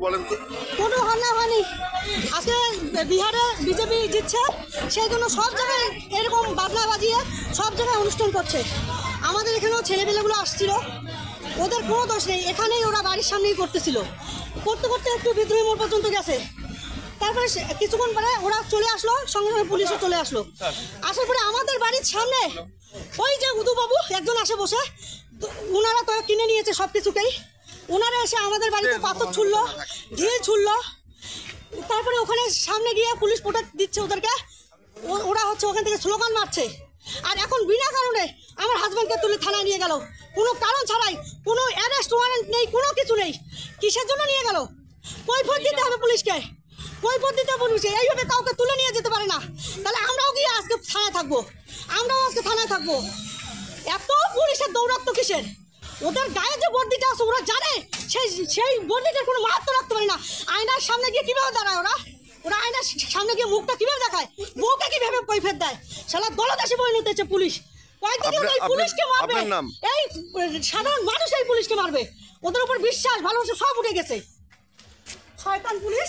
বলেন তো। কোনো হামলা হয়নি। আজকে বিহারে বিজেপি জিতছে, সেই জন্য সব জায়গায় এরকম বাজনা বাজিয়ে সব জায়গায় অনুষ্ঠান করছে। আমাদের এখানেও ছেলেপেলেগুলো আসছিল, ওদের কোনো দোষ নেই, এখানেই ওরা বাড়ির সামনেই করতেছিল, করতে করতে একটু বিদ্রোহী মোড় পর্যন্ত গেছে। তারপরে কিছুক্ষণ পরে ওরা চলে আসলো, সঙ্গে সঙ্গে পুলিশও চলে আসলো। আসার পরে আমাদের বাড়ির সামনে ওই যে উদুবাবু একজন আসে বসে, ওনারা তো কিনে নিয়েছে সব কিছুকেই। ওনারা এসে আমাদের বাড়িতে পাথর ছুড়লো, ঢিল ছুড়লো। তারপরে ওখানে সামনে গিয়ে পুলিশ প্রোটেক্ট দিচ্ছে ওদেরকে, ওরা হচ্ছে ওখান থেকে স্লোগান মারছে। আর এখন বিনা কারণে আমার হাজব্যান্ডকে তুলে থানায় নিয়ে গেল, কোনো কারণ ছাড়াই, কোনো অ্যারেস্ট ওয়ারেন্ট নেই, কোনো কিছু নেই। কিসের জন্য নিয়ে গেল? কৈফিয়ত দিতে হবে পুলিশকে, কৈফিয়ত দিতে হবে পুলিশকে। এইভাবে কাউকে তুলে নিয়ে যেতে পারে না। তাহলে আমরাও গিয়ে আজকে থানায় থাকবো, আমরাও আজকে থানায় থাকবো। এত পুলিশের দৌরাত্ম কিসের? ওদের গায়ে যে বর্দিটা আছে ওরা জানে সেই বর্দিটার কোনো মাহাত্ম রাখতে পারে না। আয়নার সামনে গিয়ে কিভাবে দাঁড়ায় ওরা? ওরা আয়নার সামনে গিয়ে মুখটা কিভাবে দেখায়, বউকে কিভাবে কৈফিয়ত দেয়? শালা দলদাসী পরিণত হচ্ছে পুলিশ। কয়েকদিন এই পুলিশকে মারবে, এই সাধারণ মানুষ এই পুলিশকে মারবে। ওদের উপর বিশ্বাস ভালোবাসা সব উঠে গেছে। শয়তান পুলিশ।